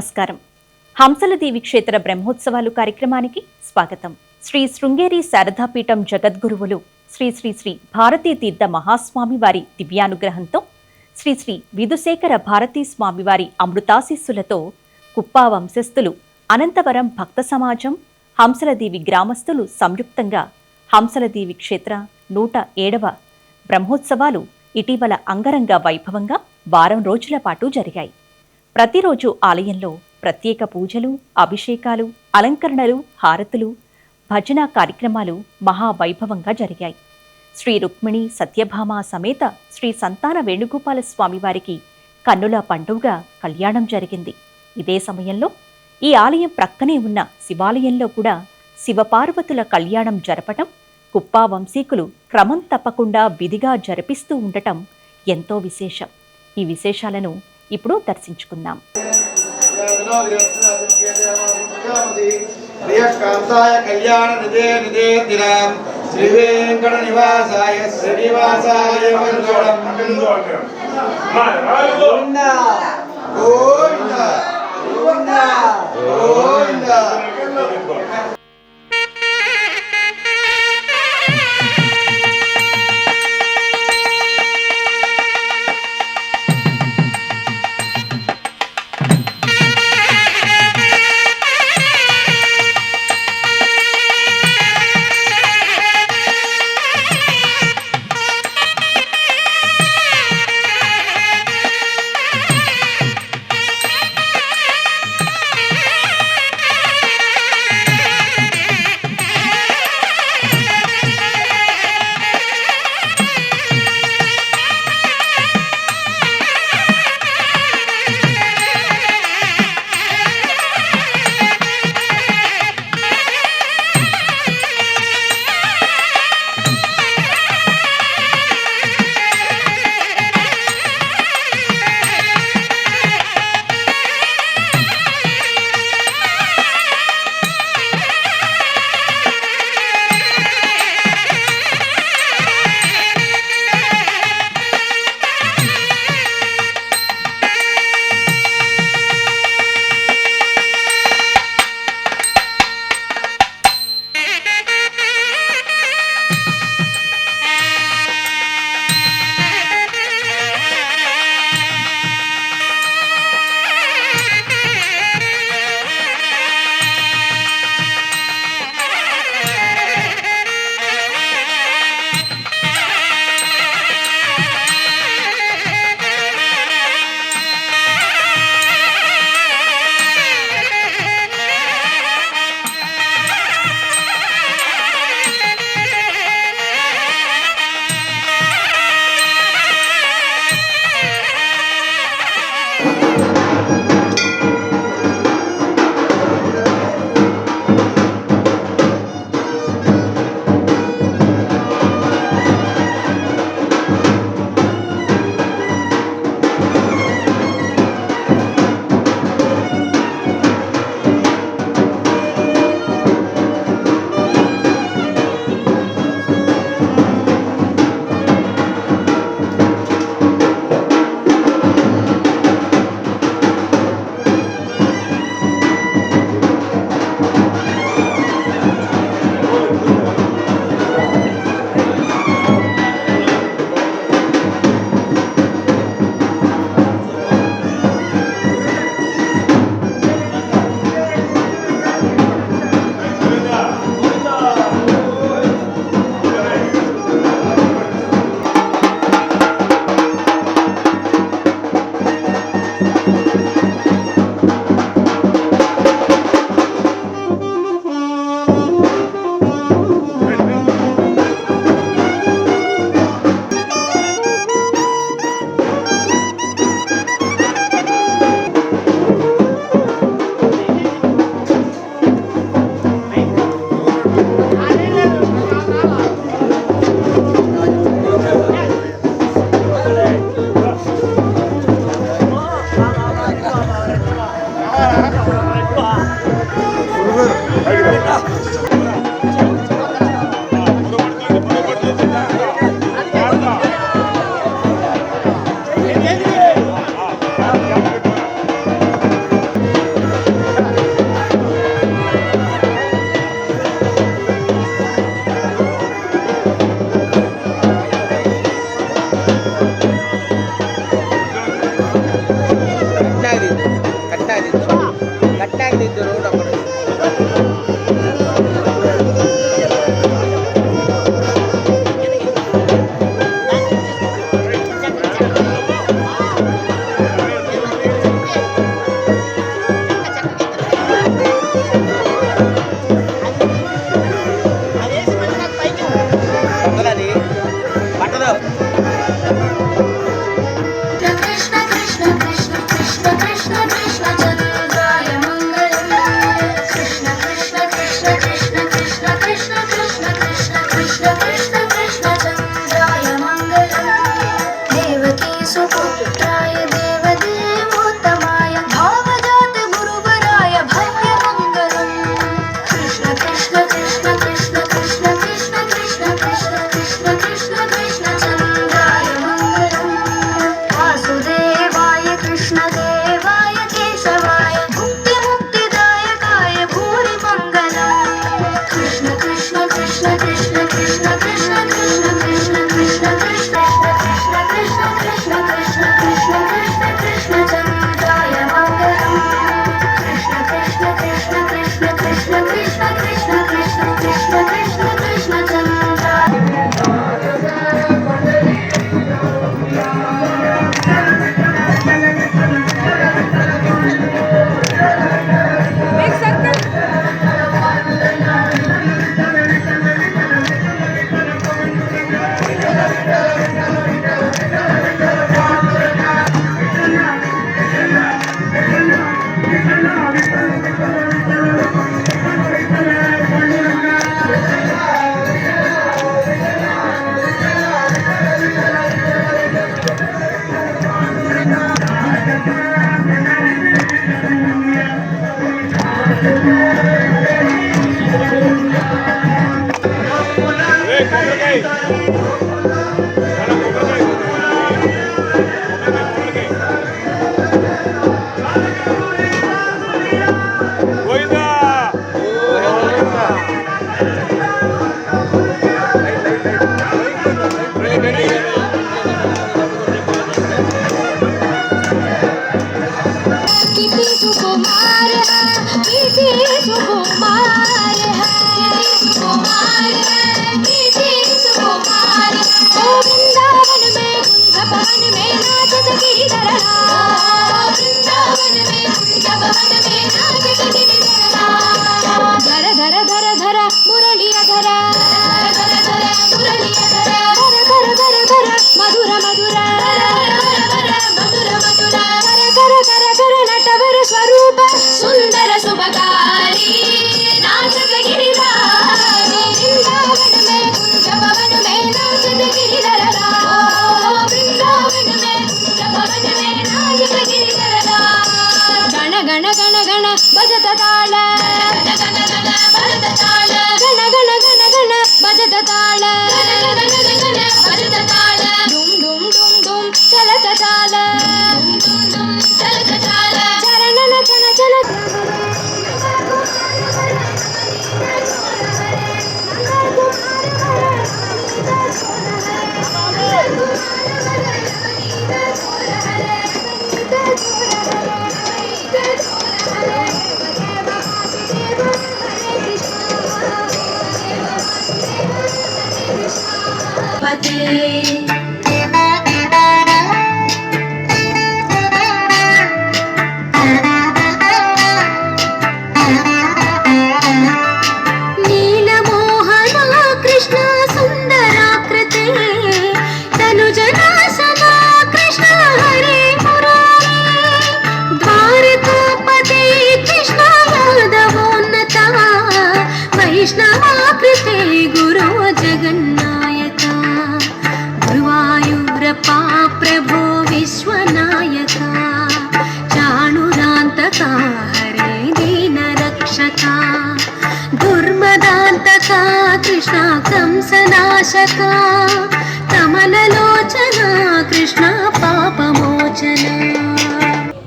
నమస్కారం. హంసలదేవి క్షేత్ర బ్రహ్మోత్సవాలు కార్యక్రమానికి స్వాగతం. శ్రీ శృంగేరి శారదాపీఠం జగద్గురువులు శ్రీ శ్రీ శ్రీ భారతీ తీర్థ మహాస్వామి వారి దివ్యానుగ్రహంతో శ్రీ శ్రీ విధుశేఖర భారతీ స్వామి వారి అమృతాశీస్సులతో కుప్పా వంశస్థులు, అనంతవరం భక్త సమాజం, హంసలదేవి గ్రామస్తులు సంయుక్తంగా హంసలదేవి క్షేత్ర 107వ బ్రహ్మోత్సవాలు ఇటీవల అంగరంగ వైభవంగా వారం రోజుల పాటు జరిగాయి. ప్రతిరోజు ఆలయంలో ప్రత్యేక పూజలు, అభిషేకాలు, అలంకరణలు, హారతులు, భజన కార్యక్రమాలు మహావైభవంగా జరిగాయి. శ్రీ రుక్మిణి సత్యభామ సమేత శ్రీ సంతాన వేణుగోపాల స్వామివారికి కన్నుల పండుగ కళ్యాణం జరిగింది. ఇదే సమయంలో ఈ ఆలయం ప్రక్కనే ఉన్న శివాలయంలో కూడా శివపార్వతుల కళ్యాణం జరపటం, కుప్పా వంశీకులు క్రమం తప్పకుండా విధిగా జరిపిస్తూ ఉండటం ఎంతో విశేషం. ఈ విశేషాలను ఇప్పుడు దర్శించుకుందాం.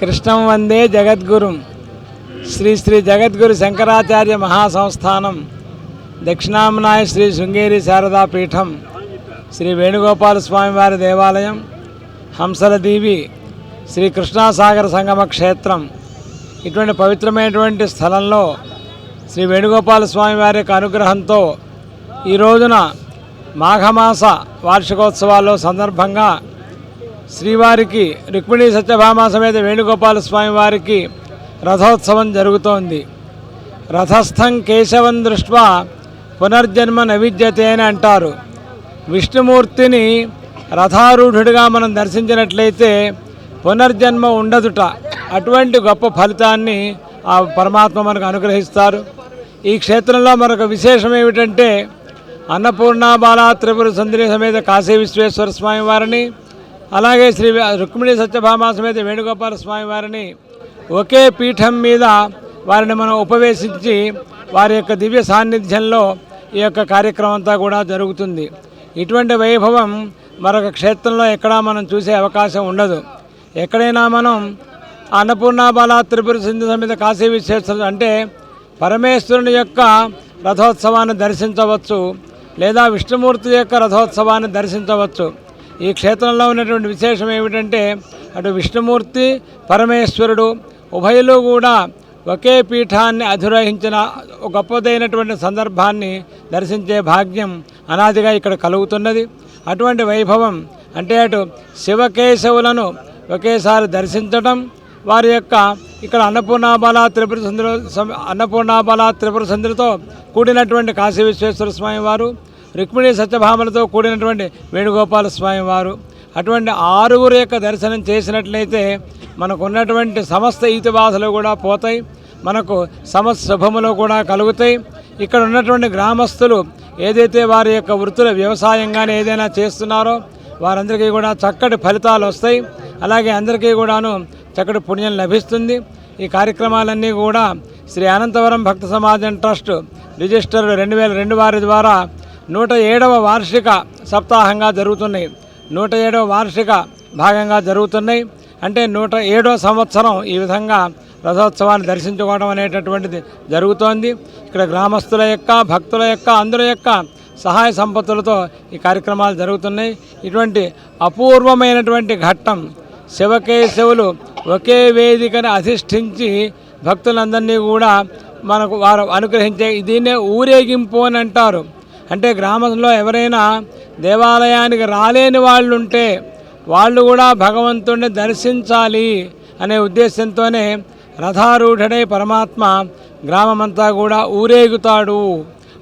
कृष्णं वंदे जगद्गुरुं श्री श्री जगद्गुरु शंकराचार्य महासंस्थानं दक्षिणामनाय श्री शृंगेरी शारदा पीठम श्री वेणुगोपाल स्वामी वारी देवालयं हंसलदीवी श्री कृष्णासागर संगम क्षेत्रं ఇటువంటి పవిత్రమైనటువంటి స్థలంలో శ్రీ వేణుగోపాల స్వామి వారి యొక్క అనుగ్రహంతో ఈ రోజున మాఘమాస వార్షికోత్సవాల్లో సందర్భంగా శ్రీవారికి రుక్మిణీ సత్యభామ సమేత వేణుగోపాల స్వామి వారికి రథోత్సవం జరుగుతోంది. రథస్థం కేశవం దృష్ట్వా పునర్జన్మ నవిద్యతే అని అంటారు. విష్ణుమూర్తిని రథారూఢుడిగా మనం దర్శించినట్లయితే పునర్జన్మ ఉండదుట. అటువంటి గొప్ప ఫలితాన్ని ఆ పరమాత్మ మనకు అనుగ్రహిస్తారు. ఈ క్షేత్రంలో మరొక విశేషం ఏమిటంటే అన్నపూర్ణ బాలా త్రిపుర సుందరి సమేత కాశీ విశ్వేశ్వర స్వామి వారిని, అలాగే శ్రీ రుక్మిణీ సత్యభామ సమేత వేణుగోపాల స్వామి వారిని ఒకే పీఠం మీద వారిని మనం ఉపవేశించి వారి యొక్క దివ్య సాన్నిధ్యంలో ఈ యొక్క కార్యక్రమం అంతా కూడా జరుగుతుంది. ఇటువంటి వైభవం మరొక క్షేత్రంలో ఎక్కడా మనం చూసే అవకాశం ఉండదు. ఎక్కడైనా మనం అన్నపూర్ణ బాలా త్రిపుర సుందరి సమేత కాశీ విశ్వేశ్వర అంటే పరమేశ్వరుని యొక్క రథోత్సవాన్ని దర్శించవచ్చు, లేదా విష్ణుమూర్తి యొక్క రథోత్సవాన్ని దర్శించవచ్చు. ఈ క్షేత్రంలో ఉన్నటువంటి విశేషం ఏమిటంటే అటు విష్ణుమూర్తి పరమేశ్వరుడు ఉభయులు కూడా ఒకే పీఠాన్ని అధిరోహించిన గొప్పదైనటువంటి సందర్భాన్ని దర్శించే భాగ్యం అనాదిగా ఇక్కడ కలుగుతున్నది. అటువంటి వైభవం అంటే అటు శివకేశవులను ఒకేసారి దర్శించటం, వారి యొక్క ఇక్కడ అన్నపూర్ణాబాల త్రిపుర సుందరితో కూడినటువంటి కాశీ విశ్వేశ్వర స్వామి వారు, రుక్మిణీ సత్యభామలతో కూడినటువంటి వేణుగోపాల స్వామి వారు, అటువంటి ఆరుగురు యొక్క దర్శనం చేసినట్లయితే మనకు ఉన్నటువంటి సమస్త ఈతిబాధలు కూడా పోతాయి, మనకు సమస్త శుభములు కూడా కలుగుతాయి. ఇక్కడ ఉన్నటువంటి గ్రామస్తులు ఏదైతే వారి యొక్క వృత్తుల వ్యవసాయంగానే ఏదైనా చేస్తున్నారో వారందరికీ కూడా చక్కటి ఫలితాలు వస్తాయి. అలాగే అందరికీ కూడాను చక్కటి పుణ్యం లభిస్తుంది. ఈ కార్యక్రమాలన్నీ కూడా శ్రీ అనంతవరం భక్త సమాజం ట్రస్ట్ రిజిస్టర్ 2002 వారి ద్వారా 107వ వార్షిక సప్తాహంగా జరుగుతున్నాయి. 107వ వార్షిక భాగంగా జరుగుతున్నాయి. అంటే 107వ సంవత్సరం ఈ విధంగా రథోత్సవాన్ని దర్శించుకోవడం అనేటటువంటిది జరుగుతోంది. ఇక్కడ గ్రామస్తుల యొక్క భక్తుల యొక్క అందరి యొక్క సహాయ సంపత్తులతో ఈ కార్యక్రమాలు జరుగుతున్నాయి. ఇటువంటి అపూర్వమైనటువంటి ఘట్టం శివకేశవులు ఒకే వేదికను అధిష్ఠించి భక్తులందరినీ కూడా మనకు వారు అనుగ్రహించే దీన్నే ఊరేగింపు అని అంటారు. అంటే గ్రామంలో ఎవరైనా దేవాలయానికి రాలేని వాళ్ళు ఉంటే వాళ్ళు కూడా భగవంతుడిని దర్శించాలి అనే ఉద్దేశంతోనే రథారూఢుడై పరమాత్మ గ్రామమంతా కూడా ఊరేగుతాడు.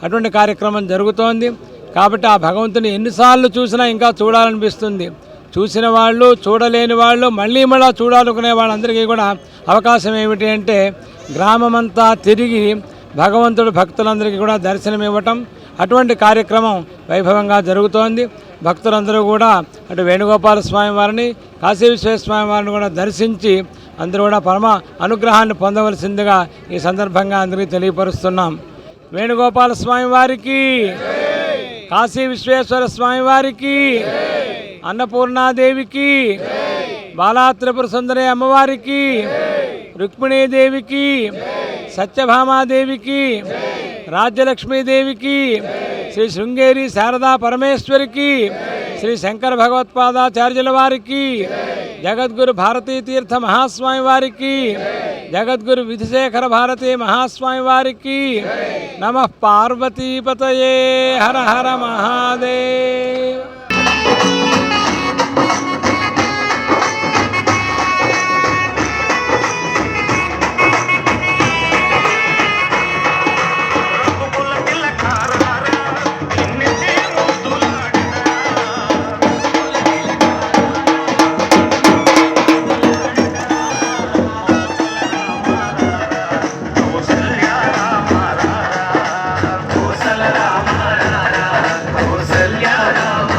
అటువంటి కార్యక్రమం జరుగుతోంది. కాబట్టి ఆ భగవంతుని ఎన్నిసార్లు చూసినా ఇంకా చూడాలనిపిస్తుంది. చూసిన వాళ్ళు చూడలేని వాళ్ళు మళ్ళీ చూడాలనుకునే వాళ్ళందరికీ కూడా అవకాశం ఏమిటి అంటే గ్రామమంతా తిరిగి భగవంతుడు భక్తులందరికీ కూడా దర్శనం ఇవ్వటం. అటువంటి కార్యక్రమం వైభవంగా జరుగుతోంది. భక్తులందరూ కూడా అటు వేణుగోపాల స్వామి వారిని కాశీ విశ్వేశ్వర స్వామి వారిని కూడా దర్శించి అందరూ కూడా పరమ అనుగ్రహాన్ని పొందవలసిందిగా ఈ సందర్భంగా అందరికీ తెలియపరుస్తున్నాం. వేణుగోపాల స్వామి వారికి, కాశీ విశ్వేశ్వర స్వామి వారికి, అన్నపూర్ణాదేవికి, బాలా త్రిపుర సుందరి అమ్మవారికి, రుక్మిణీదేవికి, సత్యభామాదేవికి, రాజ్యలక్ష్మీదేవికి, శ్రీ శృంగేరి శారదా పరమేశ్వరికి, శ్రీ శంకర భగవత్పాదాచార్యుల వారికి, జగద్గురు భారతీ తీర్థ మహాస్వామి వారికి, జగద్గురు విధిశేఖర భారతీ మహాస్వామి వారికి నమః పార్వతీపతయే. హర హర మహాదేవ్. కౌసల్య రామ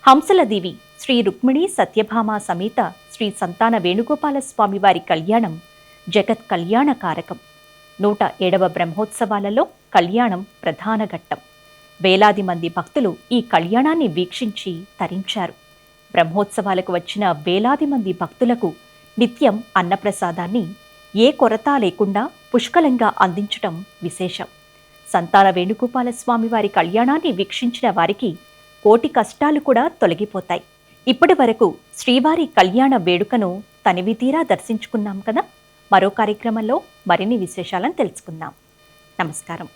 హంసలదేవి శ్రీ రుక్మిణి సత్యభామ సమేత శ్రీ సంతాన వేణుగోపాల స్వామి వారి కళ్యాణం జగత్ కళ్యాణకారకం. 107వ బ్రహ్మోత్సవాలలో కళ్యాణం ప్రధాన ఘట్టం. వేలాది మంది భక్తులు ఈ కళ్యాణాన్ని వీక్షించి తరించారు. బ్రహ్మోత్సవాలకు వచ్చిన వేలాది మంది భక్తులకు నిత్యం అన్నప్రసాదాన్ని ఏ కొరత లేకుండా పుష్కలంగా అందించటం విశేషం. సంతాన వేణుగోపాల స్వామి వారి కళ్యాణాన్ని వీక్షించిన వారికి కోటి కష్టాలు కూడా తొలగిపోతాయి. ఇప్పటి వరకు శ్రీవారి కళ్యాణ వేడుకను తనివి తీరా దర్శించుకున్నాం కదా. మరో కార్యక్రమంలో మరిన్ని విశేషాలను తెలుసుకుందాం. నమస్కారం.